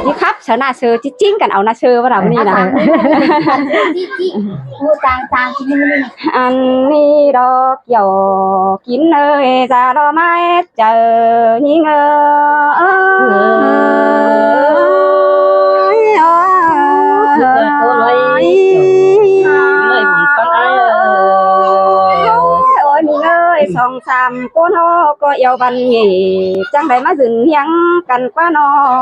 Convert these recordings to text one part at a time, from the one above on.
ที่ครับเสนาเสือจิ้งกันเอานาเสือว่าเรานี่นะmua tàng tàng thì như này อันนี้ดอกเกี่ยวกินเอ้ยจะรอไม้เจอยิงsong sam cô nó có yêu văn nghỉ chẳng để má dừng hiang cần quá nó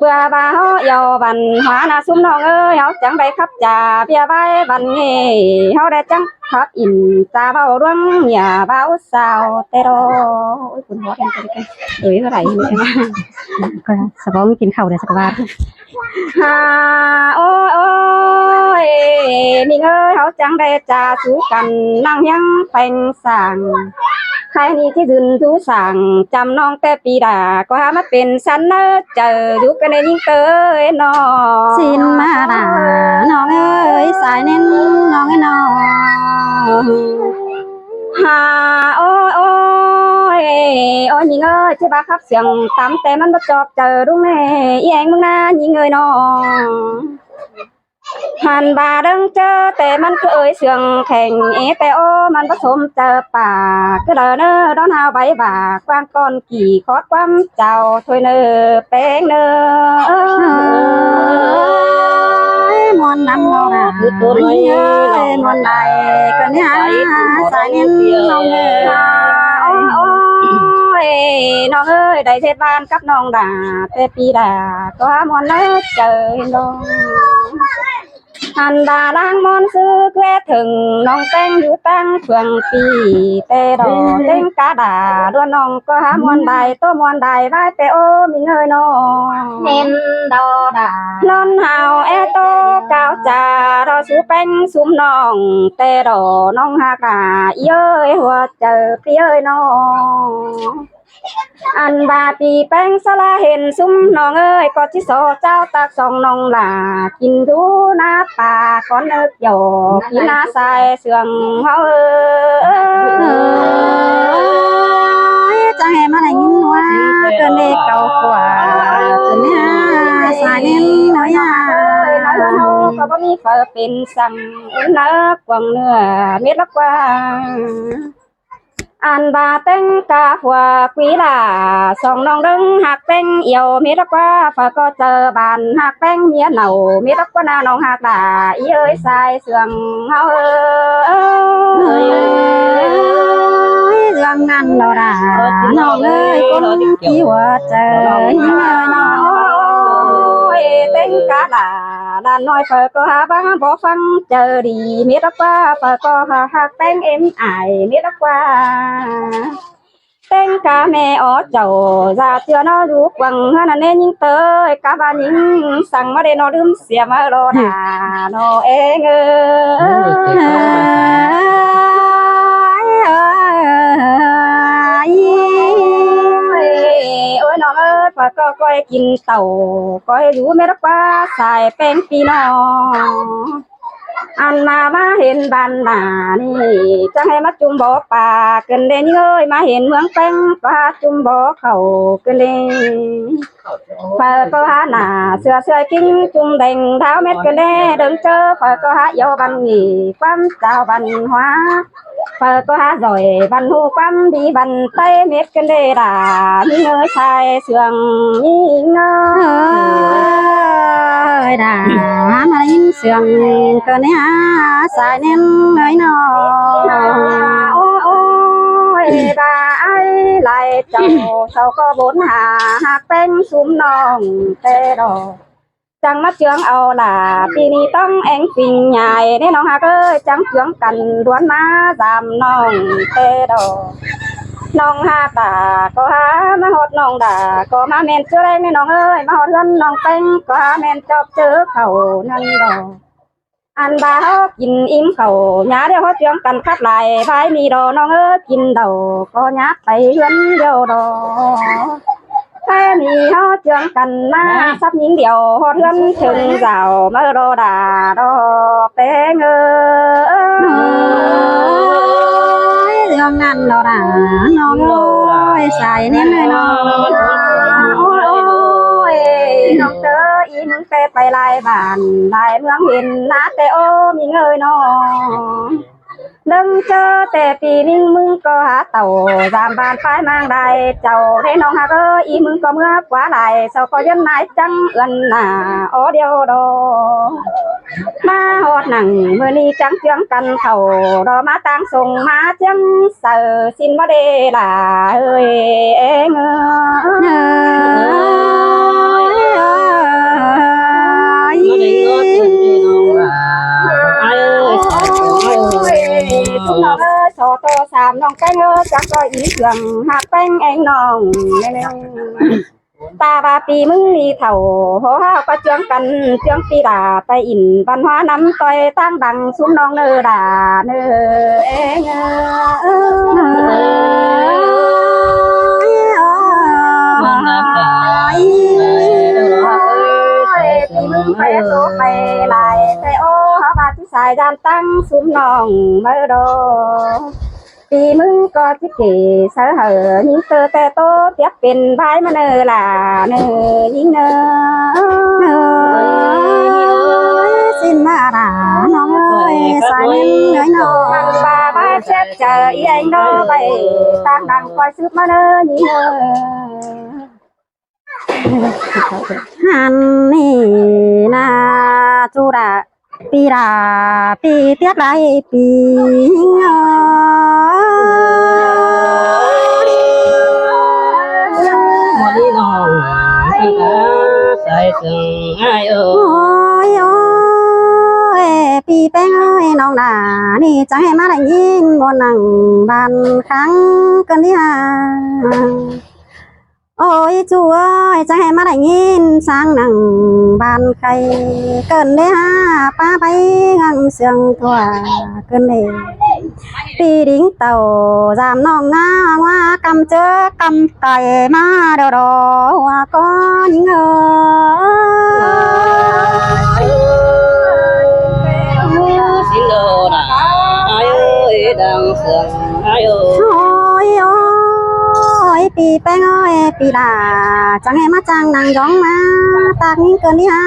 vừa bà họ yêu văn hóa na sum nó ơi họ chẳng để khắp trà bia bay văn nghỉ họ để chẳng khắp in ta bao đuông nhà bao sao tê đô ôiคุณพ่อเป็นกันเอ้ยเมื่อไหร่เนี่ยก็สบายกินข้าวได้สักวันฮ่าโอ้ยโอ้ยนี่เอ้ยเขาจังได้จ่าสู้กันนั่งยังเป็นสั่งใครนี่ที่ดื่นทุสั่งจำน้องแต่ปีดาก็หามาเป็นสันเนอเจออยู่กันในยิ่งเตยน้องสินมาดาน้องเอ้ยสายเน้นน้องไอ้น้องฮ่าโอ้ยโอ้ยโอ้ยนี่เอ้ยที่บ้าขับเสียงตามแต่มันบ่จอบเจอรุ่งแน่แย่งมึงนะยิ่งเอ้ยน้องหันบาดังเจอแต่มันก็เอ่ยเสียงแข่งแต่โอ้มันผสมเจอป่าก็เดินเนอร้อนหาวใบบ่ากว้างก้อนกี่คอดความเจ้าถอยเนอแป้งเนอมวนน้ำเราน่ะตัวนี้มวนใดก็เนี่ยสายนี้น้องเอ๋ยโอ้ยน้องเอ้ยได้เทศบ้านกับน้องด่าแต่ปีด่าก็มวนเนอเจอน้องหันดาล้างมอนซื้อแค่ถึงน้องแต่งอยู่ตั้งเฟืองปีแต่ดอกเต้งกาดาด้วนน้องก็หามวนใดตัวมวนใดไว้แต่โอ้มีเงยน้องเน้นดอดานอนเฮาแอโตกาวจารอสู้แป้งซุ้มน้องแต่ดอน้องหากาเย้ยหัวเจอพี่เอ้ยน้องอันบาปีแป้งสลาเห็นซุ้มน้องเอ้ยก็ที่โซเจ้าตากสองน้องหลากินดูน้าป่าก้อนเนื้อหยอกกินน้าใส่เสื่องเฮาจะให้มาได้ยินว่าเกินเด็กเก่ากว่าเกินเนี่ยสายเน้นน้อยน้อยเฮาก็บ่มีเฟอเป็นสั่งเนื้อกวางเนื้อเม็ดละกว่าอันบาเต็งกาหัวกุยลาสองน้องดึงหักเต็งเอี่ยวมีรักว่าฝาก็เจอบานหักเต็งเมียเหนามีรักว่านาน้องหักตาอีเอ้ยสายเสื่องเฮาเรื่องนั้นเราด่าน้องเอ้ยคนที่หัวเจอยิ่งน้อยเต็งกาลาด้านน้อยเฝอก็หาบ้างบ่ฟังเจอดีมีรักว่าเฝอก็หักเต็งเอ็มไอมีรักว่าเต็งกาแม่อ๋อเจ้าจะเชื่อน้อลูกวังฮะนั่นเองยิ่งเตยกาบานิ่งสั่งมาได้นอลืมเสียมาโรดาโนเองโอ้ยน้องเอ้ยฝากก็ก้อยกินเต่าก้อยอยู่ไม่รักว่าใส่เป็นปีน้องอันมาเห็นบ้านนานี่จะให้มาจุ่มบ่อป่าเกินเดนเอ้ยมาเห็นเมืองแป้งปลาจุ่มบ่อเขาเกินเดนฝาก็หาหน้าเสือกินจุ่มแดงเท้าเม็ดเกินเดนเดินเจอฝาก็หาโยบันงีความเจ้าบันหัวฝาก็หาจ่อยบันหูความดีบันเต้เม็ดเกินเดด่ามีเงยชายเสืองยิ่งเงยด่ามายินเสียงก็เนี่ยสายเน้นน้อยน้อยโอ้ยบาไอ้ไหลเจ้าเขาก็บนหาหักเป็นซุ้มน้องแต่ดอกจังมาเชืองเอาล่ะปีนี้ต้องเอ็งปิงใหญ่ในน้องหักเอ้ยจังเชืองกันล้วนมาจำน้องแต่ดอกน้องหาตาก็หามาหดน้องด่าก็มาเมนเชื่อแรงในน้องเอ้ยมาหดเงินน้องเต็งก็หาเมนจอบเจอเขานั่นดอกอันบาเขากินอิ่มเขาหยาเดียวเขาเชื่องกันคัดไหลไฟมีดอกน้องเอ้ยกินเดาก็หยาไปเฮือนเดียวดอกแค่นี้เขาเชื่องกันมาซับยิงเดียวหดเฮือนถึงเจ้าเมื่อโดด่าดอกเป้งเรื่องนั้นเราด่าน้องโอ้ยใส่เน้นเลยน้องโอ้ย แต่ไปลายบ้านลายเมืองเห็นนาแต่โอมีเงยน้องดึงเจอแต่ปีนิ่งมึงก็หาเต่าตามบ้านไปมางได้เจ้าให้น้องหาก็อีมึงก็เมื่อกว่าไหลเสาก็ยันนายจังเอื้อนหน้าโอเดียวดอมาหอดหนังเมื่อนี้จังเจียงกันเข่ารอมาต่างส่งมาเจียงเสือสินมาเดล่ะเอ้ยเองnó đi ngó trên đi non là ai ơiทุกน้องเอ้ยโซโตสามน้องแป้งเอ้ยจักก็อีเสื่องหักแป้งเองน้องตาบาปีมึงนี่เถ่าโหห้าวก็เจืองกันเจืองปีด่าไปอินบันหัวน้ำต่อยตั้งดังซุ้มน้องเนอด่าเนอเองปีมึงไปโซไปลายไปโอ้ฮาบาที่สายดามตั้งซุ้มน้องเมื่อโดปีมึงก็ที่เก๋เสือเหอยิ่งเตอแต่โตเทียบเป็นใบมาเนอล่ะเนอยิ่งเนอxinมาด่าน้องเอ้ยสายนั้นเนื้อน้องบาบาเช็ดเจออีanh đóไปตั้งดังคอยซื้อมาเนอยิ่งเนอหันนี่นาจูดาปีดาปีเตี้ยไรปีmà đi non sai sừng ai ơi โอ้ยโอ้ยปีแป้งเอ้ยน้องด่านี่จะให้มาได้ยินบนหนังบานครั้งกันที่หาโอ้ยจูเอ้ยจะให้มาได้ยินสร้างหนังบานใครเกินได้ฮะป้าไปงังเสียงทั่วเกินเลยปีดิ้งเต่าจามน้องงาว่ากำเจอกำไก่มาเดอดอว่าก็ยิงxin lô là ai ơi đang sương ai ơi โอ้ยโอ้ยปีแป้งเอ้ยปีดาจังให้มาจังนางย้องมาตากนี้เกินที่ห้า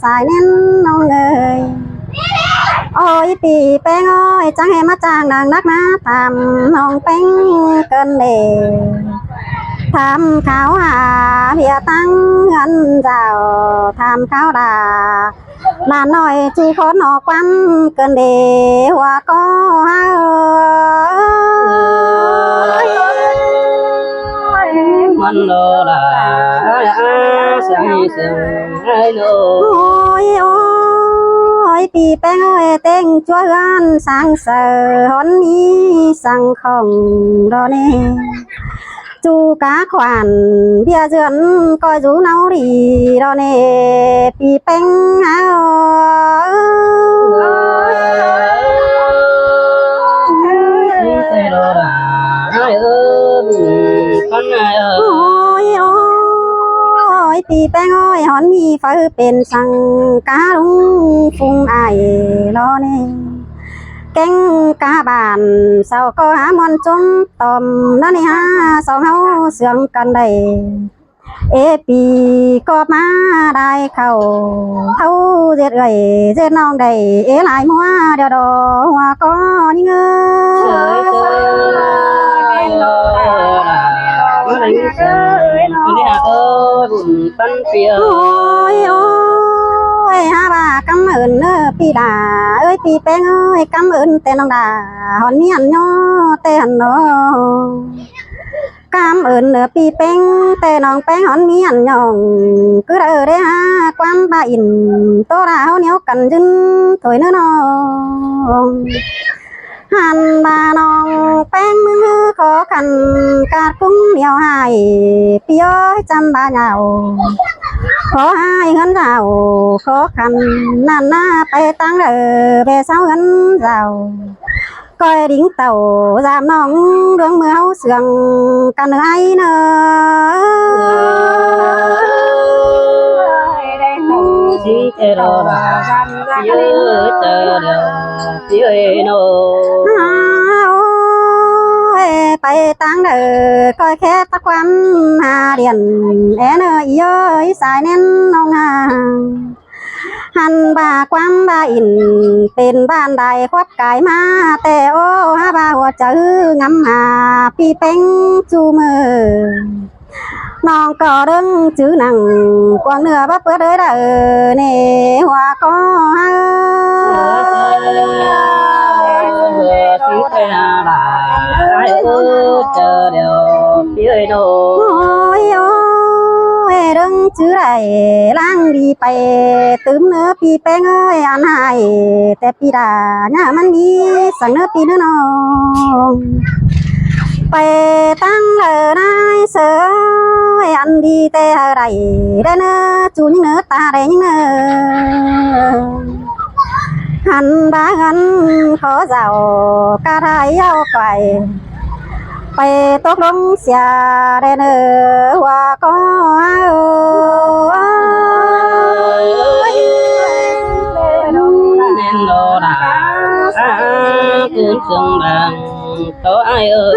สายเน้นน้องเลยโอ้ยปีแป้งเอ้ยจังให้มาจังนางนักมาทำน้องแป้งเกินเลยทำข้าวหาเบียตั้งเงินเจ้าทำข้าวดาลานหน่อยจีคนออกวันเกินเดียวก็เฮ้ย mình lô là sai sừng ai lô โอ้ยโอ้ยปีแป้งเอ้ยเต้งช่วยกันสร้างเสริมหนนี้สั่งของรอเน่จูcá khoản bia dườn coi rú nấu đi đó nè pi bánh áo ai lô là ai ơi con ai ơi โอ้ยโอ้ยปีแป้งอ้อยหอนมีไฟเป็นสั่งกาลุงฟุงไอรอเน่แกงกาบานเสาก็หามอนจมตอมนั่นนี่ฮะสองเฮาเสืองกันได้เอปีก็มาได้เข้าเฮาเจ็ดเอ่ยเจ็ดน้องได้เอหลายมัวเดี๋ยวดอหัวก็ยิ่งtrời ơi lô là nó đánh sừng con đi hạt ơi bùn phân phía โอ้ยโอ้ยฮาบากำเอิญเนอปีดาเอ้ยปีแป้งเอ้ยกำเอิญแต่น้องดาหอนนี่หันย่อแต่หันเนาะกำเอิญเนอปีแป้งแต่น้องแป้งหอนมีหันย่องcứ đợi đấy ha quan ba in tô ráo nếu cần dưng thôi nữa nó hàn bà nong bánh khó khăn cả cũng nhiều hài phía trăm ba nhào khó hai ngân rào khó khăn nàn na bay tăng ở về sau ngân rào coi đính tàu giảm nong đường mưa hấu sườn cần ai nữa chỉ chờ đó là phía chờ đợi phía nô ไปตั้งเด้อคอยแค่ตะความหาเดียนแอนเอ้ยสายแน่นน้องหา หันบาความบาอินเป็นบ้านใดควัดกายมาแต่โอ้ฮาบาหัวจื้องำหาพี่เป็งจูมือน้องก็เรื่องจื้อหนังกวางเนื้อบ่เปิดเด้อเน่หัวก็ฮา chỉ phải là ai ơi chờ điều phía đâu ôi ôi đừng chứ này lang điไปตื้มเนื้อปีแป้งเอ้ยอันหายแต่ปีดาเนี่ยมันมีสั่งเนื้อปีเนื้อน้องไปตั้งเลยนายเสืออันดีแต่อะไรได้เนื้อจูnhữngเนื้อตาได้nhữngเนื้อหันบ้าหันขอเจ้ากะไทยเอาไปตกลงเสียได้เนอว่าก็nên đồ đã cứ sương đàn có ai ơi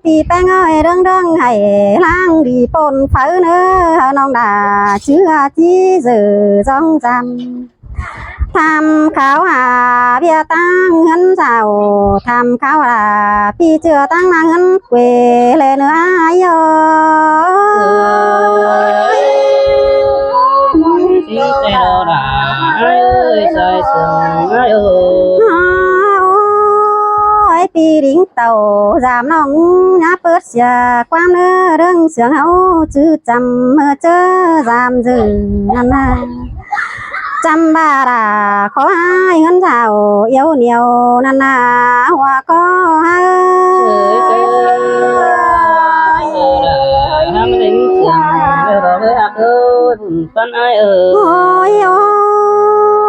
ปีแป้งเอ้ยเรื่องให้ล้างดีปนเฝ้าเนื้อน้องดาเชื่อที่สื่อจ้องจำทำข้าวหาเบียตั้งเงินเจ้าทำข้าวหาพี่เชื่อตั้งมาเงินเกวเลยเนื้อเยอะchỉ chạy đồ đã ai ơi sai sương ai ơi ปีดิ้งเต่าจามน้องน้าเปิดเสียความเนื้อเรื่องเสียงเฮาจื้อจำเมื่อเจอจามจื้อนั่นนะจำบาดาขอให้เงินเจ้าเอี้ยวเหนียวนั่นนะหัวก็ให้ ham đến sương rồi với hạt ơi con ai ơi โอ้ยโอ้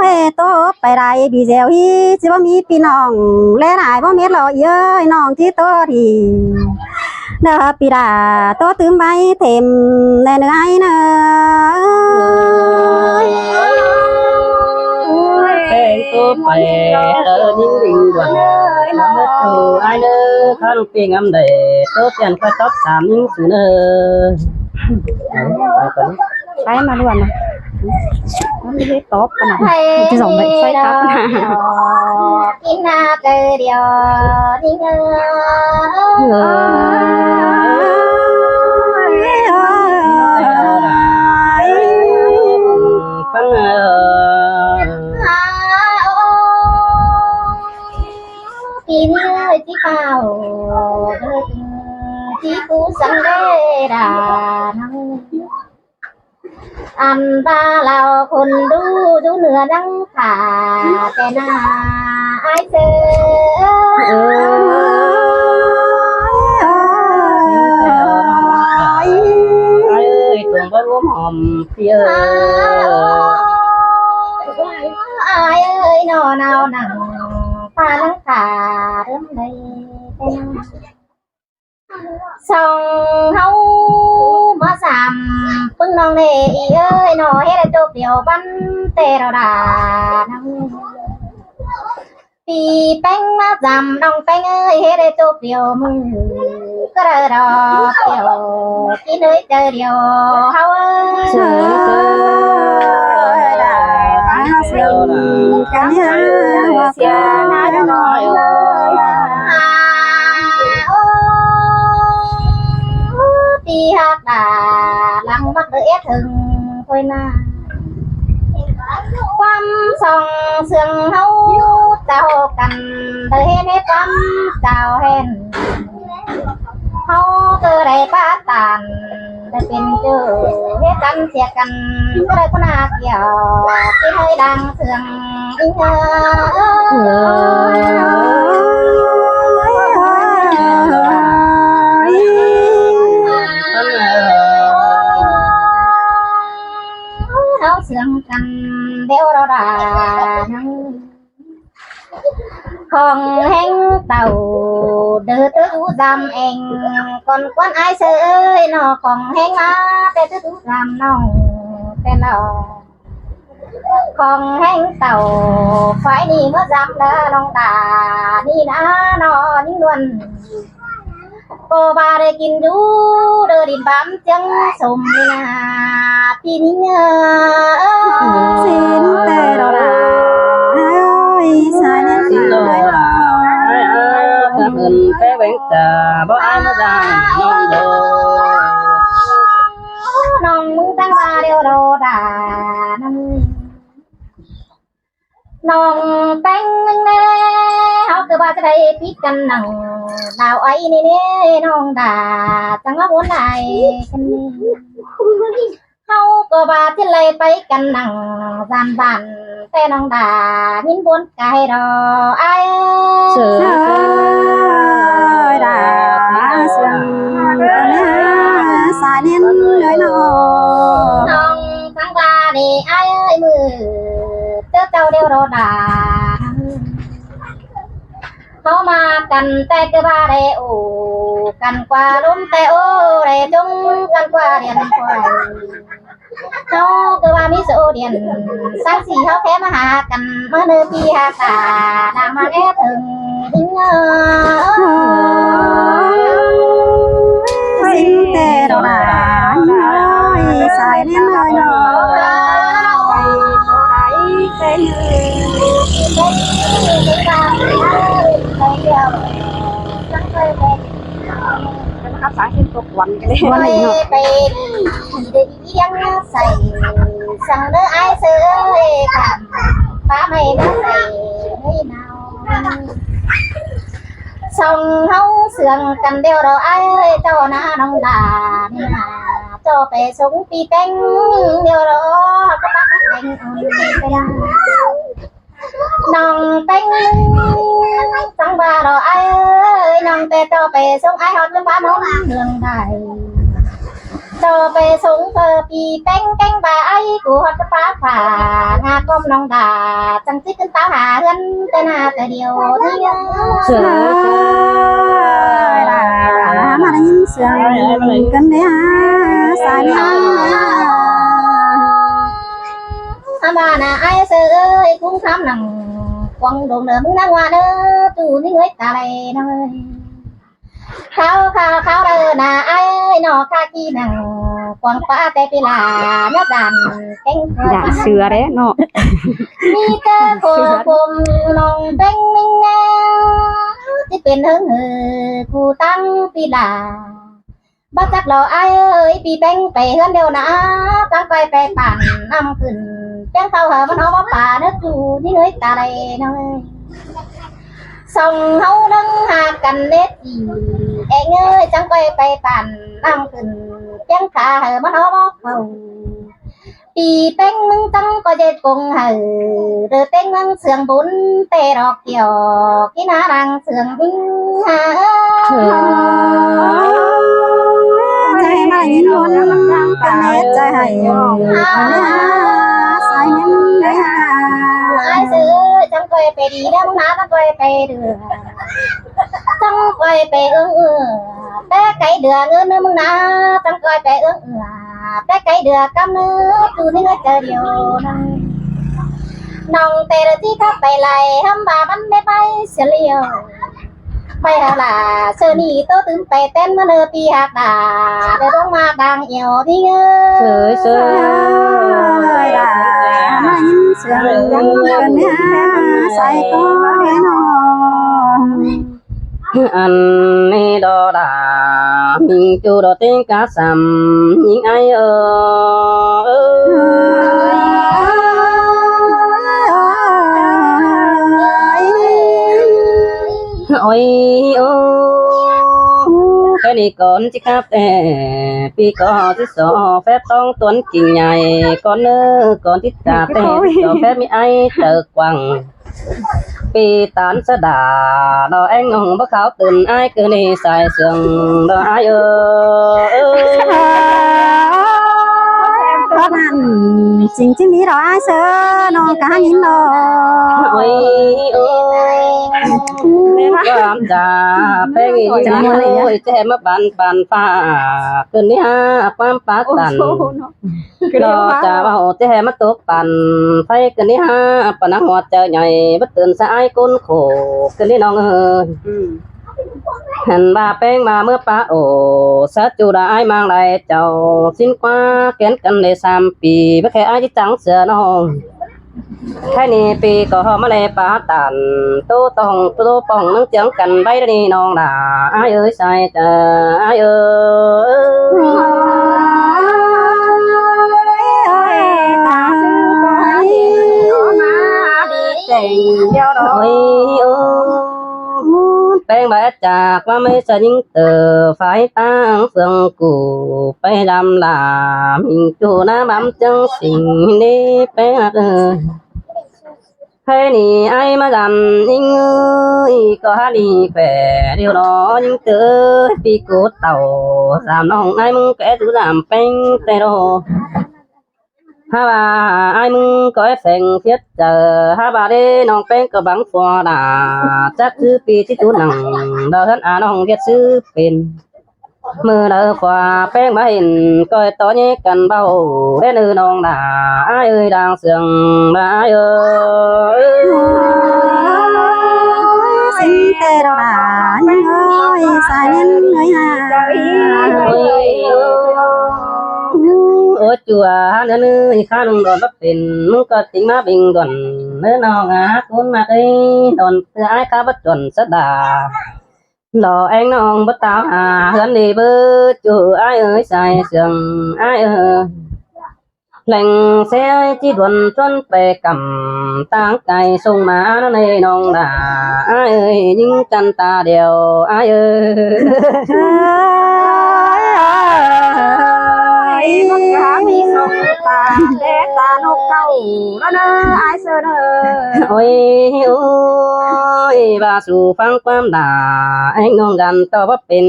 ยโตไปได้บีเซลฮีสิบ่มีพี่น้องและหลายบ่เม็ดหรอกเอ้ยน้องที่โตดีเด้อปีดาโตตื่มใบเต็มแน่เนื้อเนอ em tôi phải ở những đình đoàn nó mất thù ai nữa khăn tiền âm để tốt tiền phải tóc xám những thứ nữa ไปมาด่วนนะมันไม่ได้ตบกันนะจะส่งไปใส่ครับนะ กินนาเกลือเดียวนี่เงกินเลยที่เปล่าเลยที่กูสังเดดานังอันตาเราคนดูเหนือนังขาแต่หน้าไอเสือ ai cùng với gốm hòm phía อายเอ้ยนอนเอาหนังปลาลังขาเริ่มเลยเป็นส่องเฮามาสามปึ้งน้องเน่อีเอ้ยนอเฮ็ดจบเดียวบันเตเราด่านังปีแป้งมาจำน้องแป้งเอ้ยเฮ็ดจบเดียวมือก็ได้ดอกเดียวกินเลยเจอเดียวเฮาเอ้ย กันยาว่าเสียนาจะน้อยตีหักด่าหลังมักเดือดถึงคอยหน้าความส่องเสื่องเฮาเจ้ากันเดินให้ความเจ้าเห็นเฮาเกิดได้ป้าตานได้เป็นเจอเฮ็ดกันเสียกันก็ได้คนหน้าเกี่ยวที่ให้ดังเสื่องอีเงเราเสื่องกันเดี๋ยวเราด่านังของแห้งเต่าเดือดตู้ดำเองก่อนควันไอเสยนอของแห้งมาแต่ตู้ดำน้องแต่เราของแห้งเต่าไฟนี่เมื่อจำแล้วน้องตานี่นะนอนิ่งนวลโกบาได้กินดูเดือดินปั๊มจังสมนะ จีนี่เงอ สินแต่ดอดาเอ้ยสายเน้น สิ เล โล ย ดาไอ้ถ้าเพิ่นแพ้แหวงจ่าบ่อายมาดังน้องโด น้องมึงตั้งตาเดียวโดดานั่นน้องแป้งมึงแน่เขาคือว่าจะได้พิกันหนังดาวไอ้นี่เน่น้องดาจังว่าวนไหนกันนี่เขาก็ว่าที่เลยไปกันหนังสามบันแต่น้องดาหินบนไก่ดอไอ้ เสื เอ้ อย ดาเสียงกันนะสายเน้นเลยเนาะ น้องทั้งตาดีไอ้มือเจ้าเดียวโดดาเขามากันแต่ก็ว่าได้โอกันกว่าล้มแต่โอ้ได้จงกันกว่าเรียนควายเขาก็ว่ามิโซเดียนสร้างสีเขาแค่มาหากันเมื่อเนื้อปีหาตาดามาแค่ถึงถึง สินแต่ดอดาเอ้ยสายเน้นเลยเนาะไปบ่ได้เป็น นะครับสาเหตุตกวันกันเลย ไปไปดีเลี้ยงใส่สั่งเนื้อไอ้เสือกันฟ้าไม่เนื้อใส่ไม่เนาส่งเฮาเสื่องกันเดียวเราไอ้เจ้าหน้าน้องดานี่มาเจ้าไปสงปีแป้งเดียวเราก็ปักแดงเป็นน้องแป้งจังบาเราไอ้น้องแต่เจ้าไปสงไอ้ฮอดลำบากน้องเมืองใดเจ้าไปสงปีแป้งแกงบาไอ้กูฮอดกระป้าผ่างาก้มน้องดาจังสิขึ้นตาหาเงินแต่หน้าแต่เดียวเดียว เสือ มาได้ยินเสียงกันเนี่ยสายเน้น อามาน่ะไอ้เสือคุ้มคำหนังกวางดงเดิมมึงนั่งว่าเด้อตู่นี่เงยตาเลยน้อยเขาเดินน่ะไอ้นอคากีหนังกวางป้าแต่ปีลาเนื้อดันเก่ง อย่าเสือเด้เนาะ มีแต่โคกลมน้องเป็นมิงแนวที่เป็นเฮิงกูตั้งปีลาบักจักเราไอ้ปีแป้งไปเฮือนเดียวนะตั้งไปปั่นน้ำขึ้นแจ้งเขาเหอะมันเอาว่าป่าเนื้อจูนี่เงยตาเลยน้อยส่องเฮานั่งหากันเน็ดอีเอ้ยจังไปปั่นน้ำขึ้นแจ้งขาเหอะมันเอาว่าเขาปีแป้งมึงตั้งก็เจ็ดกงเหอเดือเต้งมึงเสื่องบุญเตะดอกเกี่ยวกินารังเสื่องวิ่งหา ใจมายินวนกันเน็ตใจให้สายเน้นเลย ไอ้ซื้อจังไปดีแล้วมึงนะจังไปเดือจังไปแต่ไก่เดือเงินมึงนะจังไปแต่ไก่เดือกำเนื้อตูนี่เจอเดียวนั่งน้องเตะที่ทับไปไหลทำบามันไม่ไปเสียเลียวไปหาล่ะเชอนี่โตตื่นไปเต้นมาเนอปีหักดาเดินลงมาดังเอียวที่เง เสือเสือ มายินเสียงกันเนี่ยใส่ก็ได้เนาะ อันนี้ดอดามิงจูดอติงกาซัมยิงไอโอ้ยโอ้แค่นี้ก่อนจิครับแต่ปีก่อนที่สองแฟต้องต้นกิ่งใหญ่ก่อนเนื้อก่อนที่ตาแต่ต่อแฟมีไอเจอกวังปีตานสะดาดอแองงบ่ขาวตื่นไอคือนี่ใส่เสื่องดอไอเพราะนั้นจริงๆนี้เราไอ้เสือน้องกายินเนาะ โอ้ยโอ้ความจ่าแป้งอีกโอ้ยแจมาปันฟ้าคืนนี้ฮะความปากตันรอจ่าว่าโอ้แจมาตกปันไฟคืนนี้ฮะปนังหัวเจอใหญ่บัดตื่นสายก้นโขคืนนี้น้องเอ้ย หันบาแป้งมาเมื่อป้าโอสัจจุได้mang lại เจ้าสิ้นกว่าแกนกันได้3 ปีไม่แค่อายที่จังเสือน้องแค่นี้ปีก็มาเลยป้าตันโตต้องโตป้องนั่งเจียงกันใบนี่น้องด่าอายเอ้ยใส่เจออายเอ้ย ตาซื้อไปมาดีเจ๋งเดียวดอก ôi bên bãi chạc và mấy sa những tờ phải tăng phương cụ phải làm mình chủ na bám chân xinh đi bé ơi thế thì ai mà làm những ơi có đi khỏe điều đó những tớ vì cốt tàu làm nông ai muốn kẻ thứ làm bánh tay đồ ha bà ai muốn có phèn thiết chờ ha bà đi nong bánh có bắn phò đà chắc cứ pi tí tú nằng đỡ hết à nong viết sư pin mưa đỡ phò bánh mà hình coi to nhé cần bao để nữ nong đà ai ơi đang sương ai ơi xin tê đó là nhân ơi sai nên người hà ôi chùa nữa nữa khá đông đòn bắt tiền muốn có tính má bình đòn nữa nào ngã cuốn mà cái đòn từ ai khá bắt chuẩn rất đà lò anh non bắt tao hơn đi bơ chùa ai ơi xài sườn ai ơi lành xe chỉ đuần xuân về cầm tang cày sông má nó này non đà ai ơi những chân ta đều ai ơi mất cả mi sông ta để ta nộp câu đó nơ ai sơ nơ ôi ôi bà su phăng quam đà anh non gần to bắp pin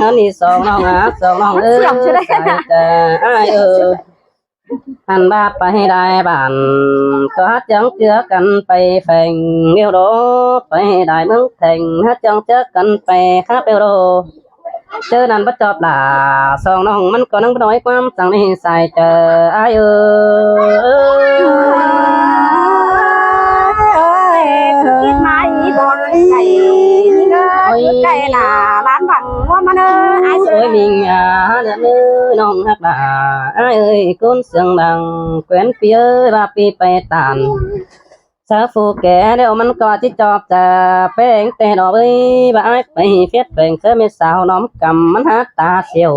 hơn đi song non ơi ai ơi anh ba phải đại bản có hát chẳng chưa cần phải phèn yêu đó phải đại mướn thành hát chẳng chưa cần phải khác yêu đồ chơi nàn bắt chọp là song non mình có năng nói quam chẳng đi xài chờ ai ơi biết mai còn cây là bán bằng hoa mà nơ ai sơ ôi mình nữa nữa non hát là ai ơi con sương bằng quen phía ba pi bay tàn sa phu kẻ nếu mình có chỉ chọpจะแป้งแต่ดอกเอ้ยบ่aiไปเฟียดแป้งเธอไม่สาวน้อมกำมันหาตาเสียว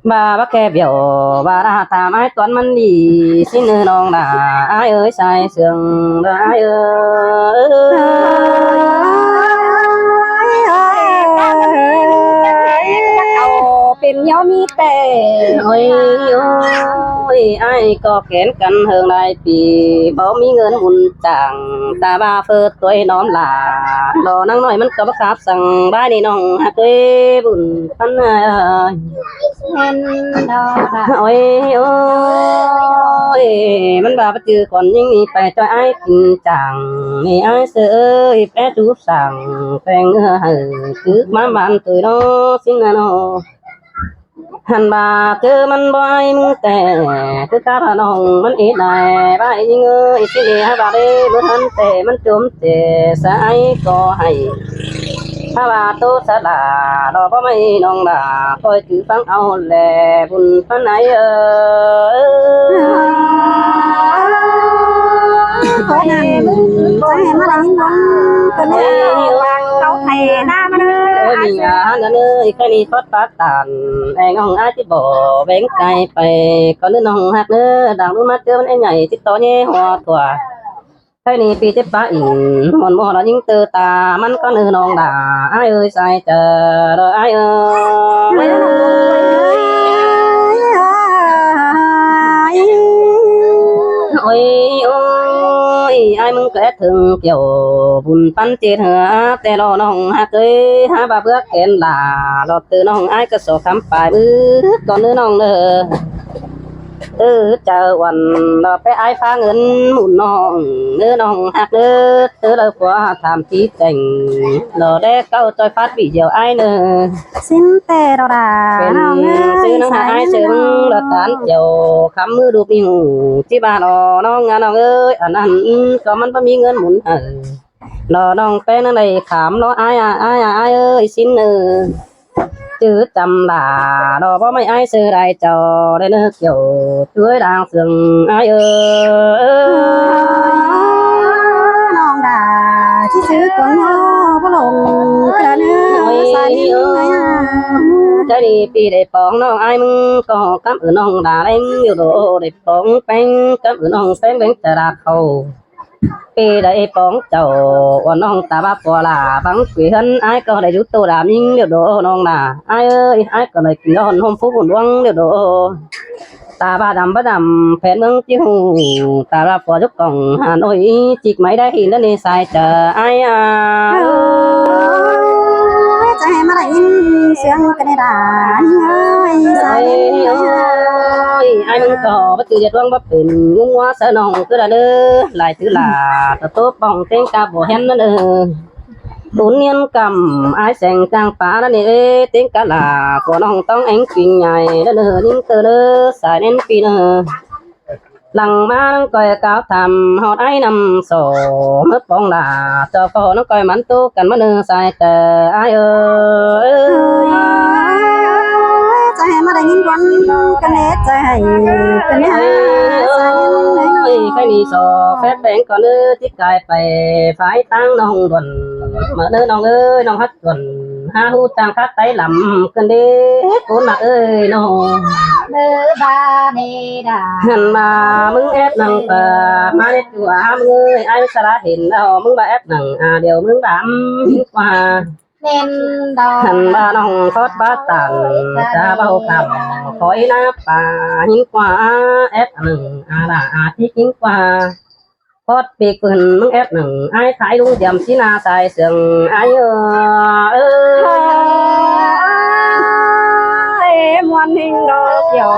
bà kè biểu bà đã tham ai toán mình đi xin nong đã ai ơi sai sương aiเป็นย้อมีแต่ ôi ôi ai có kén căn hơn lại vì bảo mi ngân muôn chàng ta ba phơ tôi nón là lo năng nói mình có bắt khắp sang bài đi nong hát tôi buồn thân ơi nên đó là ôi ôi mình bà bắt chư còn những gì phải cho ai tình chàng thì ai sợ ơi bé chú sang phèn hừ cứ má bạn từ đó xin là nó hành bà cứ mình boy mưng tè cứ cá bà nong mình ít này bà ấy người xin đi hai bà đi bữa thân tè mình chôm tè sai có hay hai bà tốt sẽ là đó có mấy nong là coi chữ phán ao lè buồn phán ấy có này có hè mà đánh con con này câu thầy na mà ôi mình anh ơi cái này thoát phát tàn anh ông ai chỉ bỏ bén cay phải có đứa nong hạt nữa đang lúc mắt chưa vẫn nhảy chỉ to nhé hoa thỏa cái này pi tiếp ba in mòn mò là những từ taมันcó nữ nong đã ai ơi sai chờ rồi ai ơi ôi ôi ai mừng kẻ thường kiểu buồn pan chết hả tè lo nong ha tới ha ba bước kén là lo từ nong ai có số khám phải bước còn nữa nong nữa chờ quần lo phải ai phá ngân mùn nong nữa nong hạt nữa từ lời qua tham chí tình lo để câu tôi phát bị nhiều ai nữa xin tè đó là chứ nó ai sướng là tán chiều khám mưa đục nhiều chỉ bà nó nong ơi anh có mình có mi ngân muốn lo nong pe nó đây khám lo ai ai ơi xin chứ chăm là đó có mấy ai sư đại trò đây nữa kiểu chuối đang sừng ai non đà chỉ xứ con có lồng cái nữa sai cái đi pi để bóng nó ai mưng có cắm ở nong đà đánh nhiều đồ để bóng bánh cắm ở nong bánh bánh tờ đà khâu pi để bóng chầu còn nong ta ba bò là bắn quỷ hân ai có để giúp tôi làm những điều đồ nong là ai ơi ai có để kỳ hòn hôm phú buồn quăng điều đồ ta ba đầm phèn nâng chiếu ta ba bò giúp còn Hà Nội chỉ mấy đây thì nó đi xài chờ ai chạy mà lại xương cái này đã ơi ai mừng có bất cứ giật vang bất bình ngung hoa sợ nồng cứ là đơ lại thứ là tốt bóng tên ca bộ hen nó đơ bốn niên cầm ai sành trang phá nó nè tên ca là của nông tông ánh kinh nhảy nó đơ những từ đơ xài đến pin lằng má nó coi cao thầm họ ai nằm sổ mất bóng là cho phô nó coi mắn tu cần mất nơ sai tờ ai ơi chạy mà lại nhìn con cái này chạy cái này cái này sổ phép bén còn ư thích cài phải tăng nông đồn mở nơi nông ơi nông hết đồn ha hu tăng khát tay lắm cần đi cuốn mặt ơi nó nữ ba nê đà hẳn mà mừng ép nằng mà đi chùa mừng ơi ai sa đã hiện đâu mừng bà ép nằng điều mừng đám qua nên đò hẳn ba nông thoát ba tàn cha bao cầm khói nắp hiến qua ép nằng là thích hiến qua thoát bị quần mừng ép nằng ai thái đúng dầm xí na xài sườn ai em hoàn hình đồ kiểu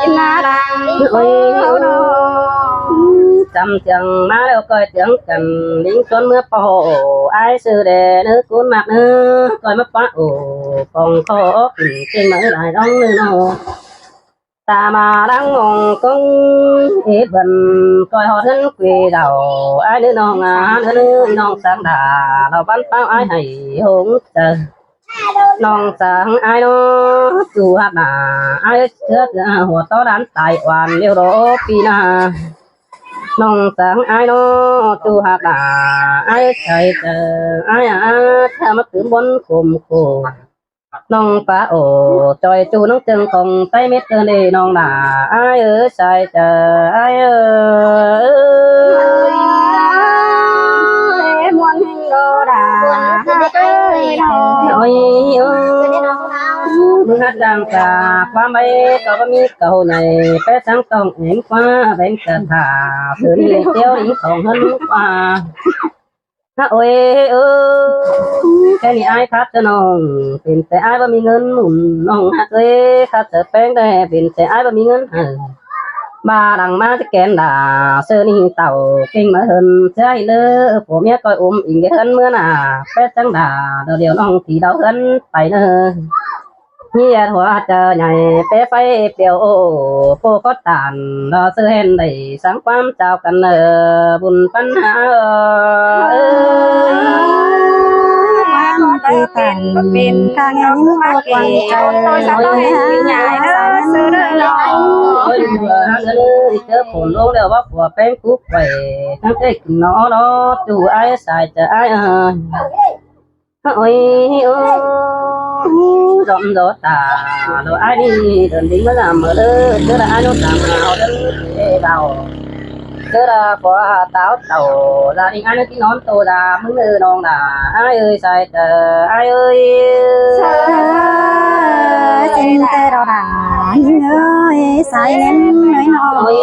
kim na đang ôi chăm chẳng má đâu coi tiếng cần lính con mưa phò ai sư đề nước cuốn mặt nữa coi mất quá ồ còn khó trên mở đại đông nữa nó ta mà đang ngồi công ý bần coi họ thân quỳ đầu ai nữa non nữa non sáng đà đầu bắn pháo ai hay hùng chờ non sáng ai nó chủ hạt là ai chưa hồ to đán tài hoàn liêu đồ pina non sáng ai nó chủ hạt là ai chạy chờ ai theo mất tướng bốn khùng khùng non phá ổ trời chu nó chân còn tay mét cơ đi non là ai chạy chờ ai em hoàn hình đồ đà ôi mừng hát đàn cả qua mấy có mi cầu này bé sáng công em qua bên cờ thả xử lý tiêu đi còn hơn qua ôi cái này ai khác cho nó tiền sẽ ai bao mi ngân mùng nong hát ơi khác sợ bén đây tiền sẽ ai bao mi ngân ba đằng má cái kén là sơ ni tàu kinh mở hơn trái nữa của mẹ coi in cái hơn mưa nà bé trắng đà đồ điều nong thì đâu hơn phải nữa nhia hoa chờ nhảy bé phải biểu phố có tàn đó sơ hen đầy sáng quam chào cần buồn phân hạ thì tàn bên ca nghe những câu quan trời tôi sao tôi nhà đó xưa đó chớ phồn luôn đều bóc của bên cúp vềทั้งcái nó đó chủ ai xài chờ ai ôi rộn rộn tà rồi ai đi đơn tính nó làm ở đó chứ là ai nó làm nào đến đầu chứ là có táo tàu gia đình ai nó cái nón tôi là muốn lừa non là ai ơi xài chờ ai ơi xin tê đâu đà những ơi sai nên nói nói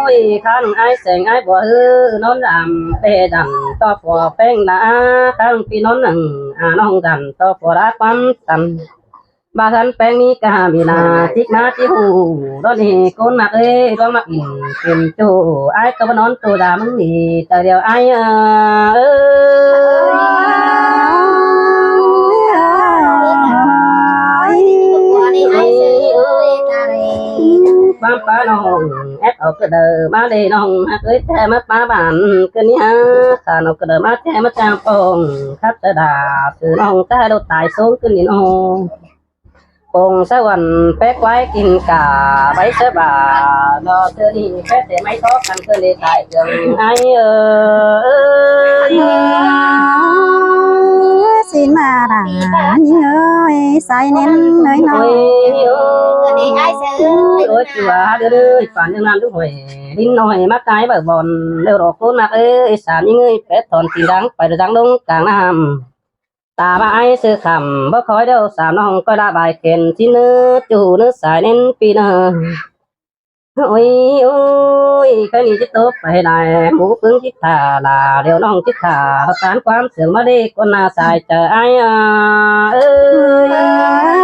ôi khăn ai sành ai bỏ hư nó làm bê đằng to của phèn đã khăn phi nó nằng non gần to của đã quan tâm ba thân phèn mi cả mi là chiếc má chiếc hù đó thì con mặc ơi con mặc tiền chủ ai có nón tôi đã muốn gì tại điều ai ความป้าน้องแอดเอากระเดอมาได้น้องฮักเอ้ยแท้มาป้าบ้านกันนี้ฮะข้าน้องกระเดอมาแท้มาจางปองครับจะด่าคือน้องตาโดดตายสูงขึ้นนี่น้องปงสวรรค์แป๊กไว้กินกาใบเสบาดอเธอนี่แป๊กแต่ไม่ทอกันก็เลยตายเกินไอxin mà đà nhớ say nên nơi โอ้ nào ยโอ้ นี่ไอ้เสือ โอ้ยจัวเด้อฝันยังนั้นทุกหวยดิ้นหน่อยมาไกลแบบบอลเร็วรอคนนักสามยิ่งเป็ดถอนตีดังไปดังลงกลางน้ำตาบ้าไอ้เสือคำบ่คอยเดียวสามน้องก็ได้ใบเข็นที่เนื้อจูเนื้อสายเน้นปีเนื้อโอ้ยโอ้ยแค่นี้จะตบไปได้หมูพึ่งจิตตาลาเดี๋ยวน้องจิตตาประสานความเสื่อมมาได้คนหน้าสายเจอไอ้เอ้ย